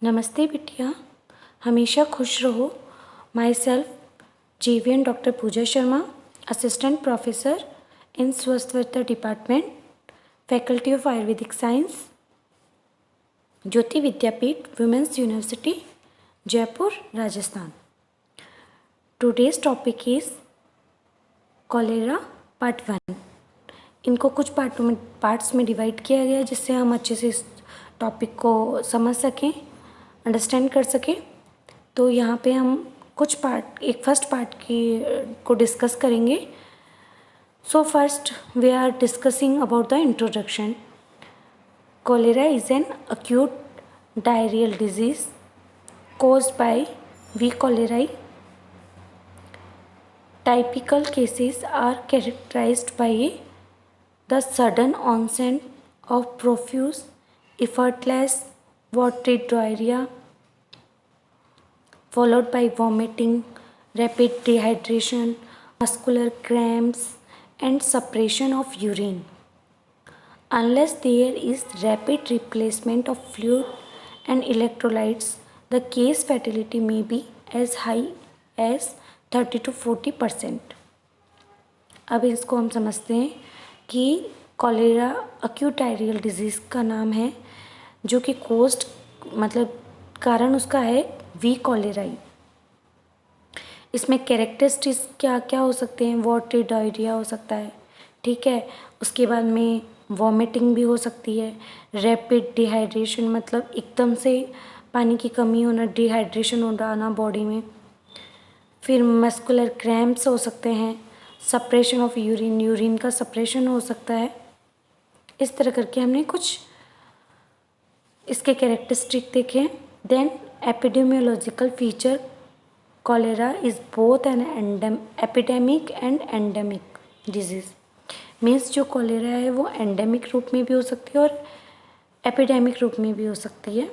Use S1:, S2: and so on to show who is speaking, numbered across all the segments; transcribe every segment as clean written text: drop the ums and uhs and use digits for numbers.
S1: नमस्ते बिटिया, हमेशा खुश रहो। माई सेल्फ जीवीएन doctor Pooja Sharma, assistant professor in स्वास्थ्य department, faculty of Ayurvedic science, Jyoti Vidyapeeth women's university, Jaipur, Rajasthan. Today's topic is cholera part 1। इनको कुछ पार्ट्स में डिवाइड किया गया है जिससे हम अच्छे से इस टॉपिक को समझ सकें, अंडरस्टैंड कर सकें। तो यहाँ पे हम कुछ पार्ट, एक फर्स्ट पार्ट को डिस्कस करेंगे। So first we are discussing about the introduction. Cholera is an acute diarrheal disease caused by V. cholerae. Typical cases are characterized by the sudden onset of profuse, effortless, watery diarrhea followed by vomiting, rapid dehydration, muscular cramps, and suppression of urine. Unless there is rapid replacement of fluid and electrolytes, the case fatality may be as high as 30 to 40%. अब इसको हम समझते हैं कि cholera acute diarrhoeal disease का नाम है, जो कि कोस्ट मतलब कारण उसका है वी कॉलेराई। इसमें कैरेक्टरिस्टिक्स क्या क्या हो सकते हैं? वाटरी डायरिया हो सकता है, ठीक है। उसके बाद में वॉमिटिंग भी हो सकती है, रैपिड डिहाइड्रेशन मतलब एकदम से पानी की कमी होना, डिहाइड्रेशन हो जाना बॉडी में। फिर मस्कुलर क्रैम्प्स हो सकते हैं, सप्रेशन ऑफ यूरिन, यूरिन का सप्रेशन हो सकता है। इस तरह करके हमने कुछ इसके कैरेक्टरिस्टिक देखे। Then epidemiological feature, cholera is both an epidemic and endemic disease. Means जो कॉलेरा है वो एंडेमिक रूप में भी हो सकती है और एपिडेमिक रूप में भी हो सकती है।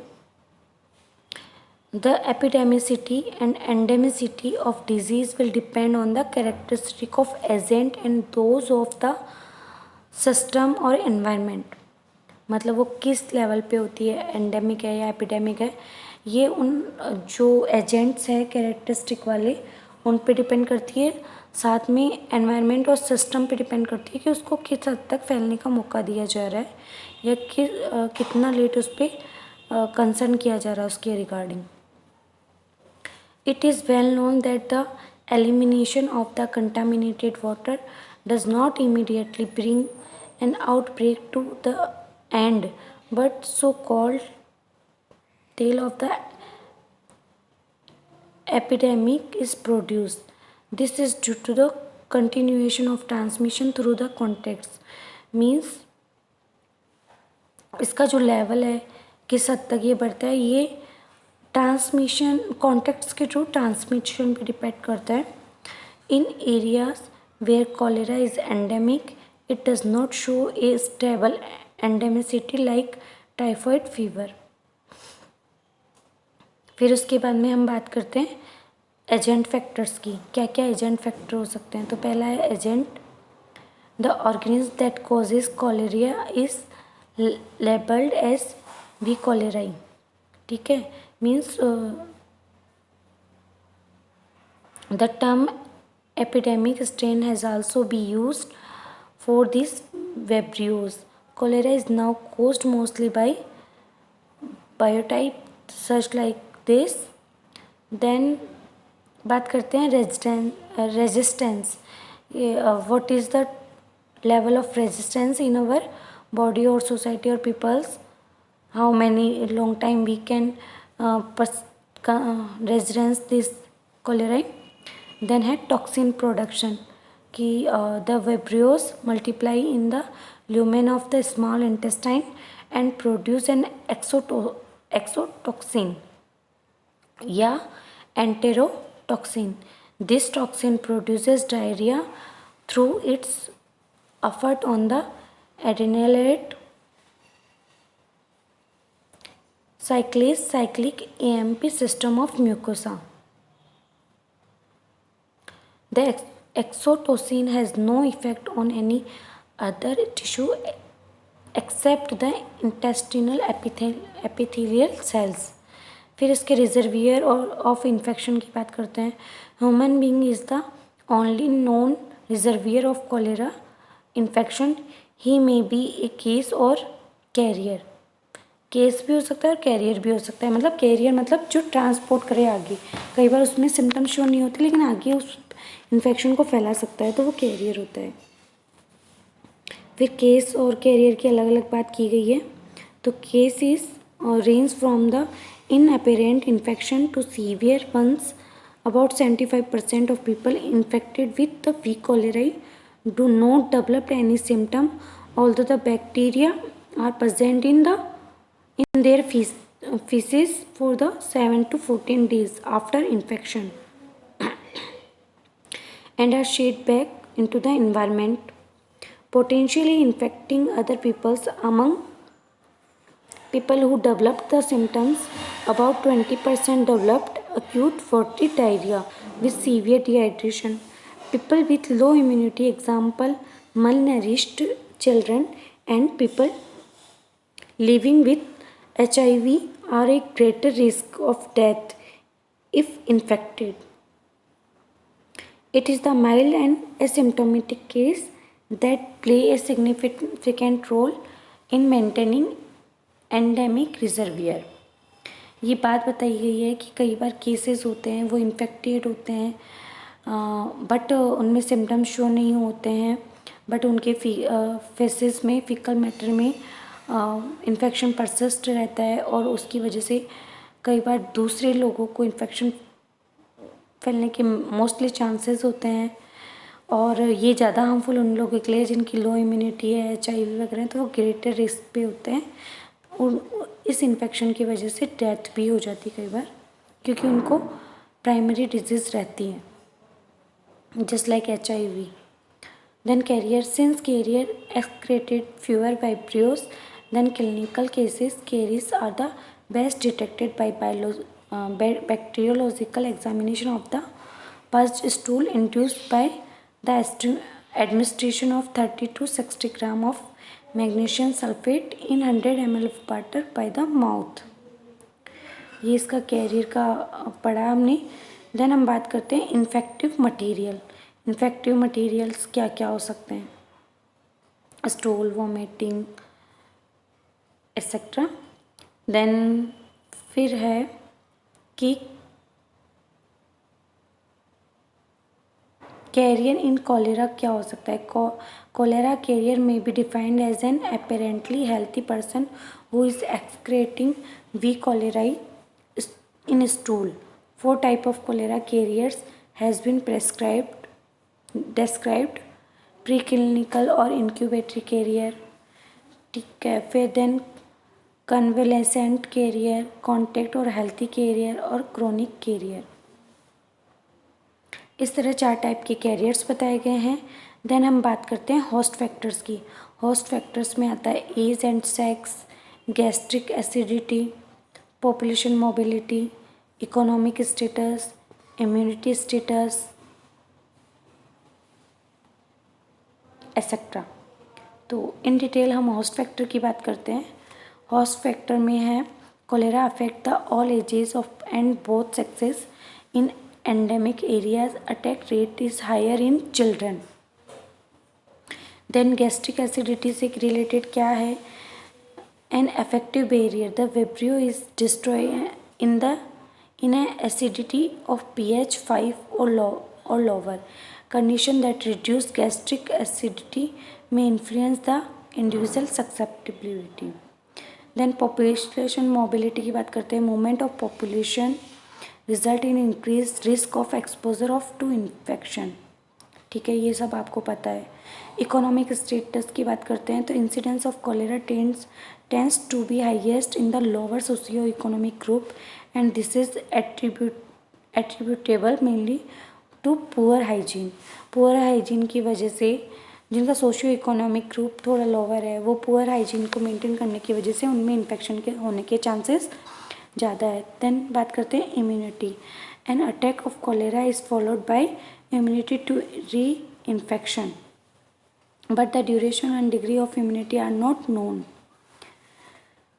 S1: The epidemicity and endemicity of disease will depend on the characteristic of agent and those of the system और एनवायरनमेंट। मतलब वो किस लेवल पे होती है, एंडेमिक है या एपिडेमिक है, ये उन जो एजेंट्स हैं कैरेक्टरिस्टिक वाले उन पे डिपेंड करती है। साथ में एनवायरनमेंट और सिस्टम पे डिपेंड करती है कि उसको किस हद तक फैलने का मौका दिया जा रहा है या कितना लेट उस पर कंसर्न किया जा रहा है उसके regarding. It is well known that the elimination of the contaminated water does not immediately bring an outbreak to the end, but so-called tail of the epidemic is produced. This is due to the continuation of transmission through the contacts. Means इसका जो level है किस हद तक ये बढ़ता है, ये ट्रांसमिशन कॉन्टैक्ट्स के थ्रू ट्रांसमिशन पे डिपेंड करता है। In areas where cholera is endemic, it does not show a stable endemicity like typhoid fever. फिर उसके बाद में हम बात करते हैं एजेंट फैक्टर्स की। क्या क्या एजेंट फैक्टर हो सकते हैं? तो पहला है agent, the organism that causes cholera is labelled as V cholerae, ठीक है। Means the term epidemic strain has also be used for these Vibrios. Cholera is now caused mostly by biotype such like this. Then बात करते हैं resistance. what is the level of resistance in our body or society or peoples? How many long time we can resist this cholera? Then है toxin production कि the vibrios multiply in the lumen of the small intestine and produce an exotoxin या enterotoxin. This toxin produces diarrhea through its effect on the adrenalate cyclic AMP system of mucosa. The exotoxin has no effect on any other tissue except the intestinal epithelial cells. फिर इसके reservoir और of infection की बात करते हैं। Human being is the only known reservoir of cholera infection. He may be A case और career. Case भी हो सकता है और कैरियर भी हो सकता है। मतलब कैरियर मतलब जो ट्रांसपोर्ट करे आगे। कई बार उसमें सिम्टम्स शो नहीं होते लेकिन आगे उस इन्फेक्शन को फैला सकता है, तो वो कैरियर होता है। फिर केस और कैरियर की अलग अलग बात की गई है। तो cases range from the inapparent infection to severe ones. About 75% of people infected with the weak cholerae do not develop any symptom, although the bacteria are present in their feces for the 7 to 14 days after infection and are shed back into the environment, potentially infecting other peoples. Among people who developed the symptoms, about 20% developed acute fatigue diarrhea with severe dehydration. People with low immunity, example malnourished children and people living with HIV, are at greater risk of death if infected. It is the mild and asymptomatic case that play a significant role in maintaining endemic reservoir. ये बात बताई गई है कि कई बार cases होते हैं वो इन्फेक्टेड होते हैं, बट उनमें सिम्टम्स शो नहीं होते हैं, बट उनके फेसेस में फीकल मैटर में इन्फेक्शन परसिस्ट रहता है और उसकी वजह से कई बार दूसरे लोगों को इन्फेक्शन फैलने के मोस्टली चांसेस होते हैं। और ये ज़्यादा हार्मफुल उन लोगों के लिए जिनकी लो इम्यूनिटी है, HIV वगैरह, तो वो ग्रेटर रिस्क पे होते हैं। इस इन्फेक्शन की वजह से डेथ भी हो जाती है कई बार, क्योंकि उनको प्राइमरी डिजीज़ रहती है just like HIV। Then carrier, since carrier excreted fewer vibrios than clinical cases, carriers are the best detected by bacteriological examination of the purged stool induced by the administration of 30 to 60 gram of magnesium sulphate in 100 ml of water by the mouth। ये इसका career का पढ़ा हमने। Then हम बात करते हैं infective material. Infective materials क्या क्या हो सकते हैं? Stool, vomiting etcetera. देन फिर है कि कैरियर इन कॉलेरा क्या हो सकता है? Cholera carrier may be defined as an apparently healthy person who is excreting V cholerae in stool. 4 type of cholera carriers has been described: preclinical और incubatory carrier, ठीक है। फिर देन कन्वेलेसेंट कैरियर, कॉन्टैक्ट और healthy carrier और chronic carrier. इस तरह 4 type के carriers बताए गए हैं। देन हम बात करते हैं होस्ट फैक्टर्स की। होस्ट फैक्टर्स में आता है age and sex, gastric acidity, population mobility, economic status, immunity status etcetera. तो इन डिटेल हम होस्ट फैक्टर की बात करते हैं। होस्ट फैक्टर में है cholera affect the all ages of and both sexes in endemic areas, attack rate is higher in children। then gastric acidity से related क्या है? an effective barrier, the vibrio is destroyed in a acidity of pH 5 or lower, condition that reduce gastric acidity may influence the individual susceptibility। then population mobility की बात करते हैं। movement of population result in increase risk of exposure of to infection, ठीक है, ये सब आपको पता है। इकोनॉमिक स्टेटस की बात करते हैं तो incidence of cholera tends to be highest in the lower socio economic group and this is attributable mainly to poor hygiene. Poor hygiene की वजह से जिनका सोशियो इकोनॉमिक ग्रुप थोड़ा लोअर है वो पुअर हाइजीन को मेंटेन करने की वजह से उनमें इन्फेक्शन के होने के चांसेस ज़्यादा है। देन बात करते हैं immunity. An attack of cholera is followed by immunity to reinfection but the duration and degree of immunity are not known.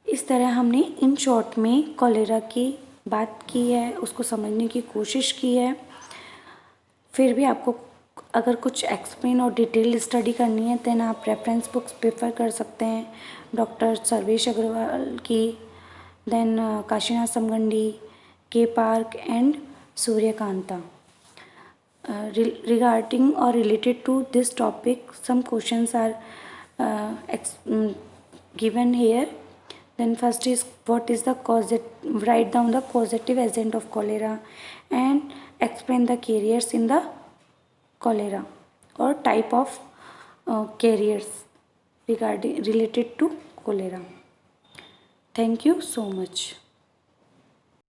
S1: इस तरह हमने इन शॉर्ट में कॉलेरा की बात की है, उसको समझने की कोशिश की है। फिर भी आपको अगर कुछ एक्सप्लेन और डिटेल स्टडी करनी है देन आप रेफरेंस बुक्स प्रेफर कर सकते हैं, डॉक्टर सर्वेश अग्रवाल की, देन काशीनाथ समगंडी, के park and Suryakanta. Regarding or related to this topic, some questions are given here. Then first is, what is the write down the causative agent of cholera and explain the carriers in the cholera or type of carriers related to cholera. Thank you so much.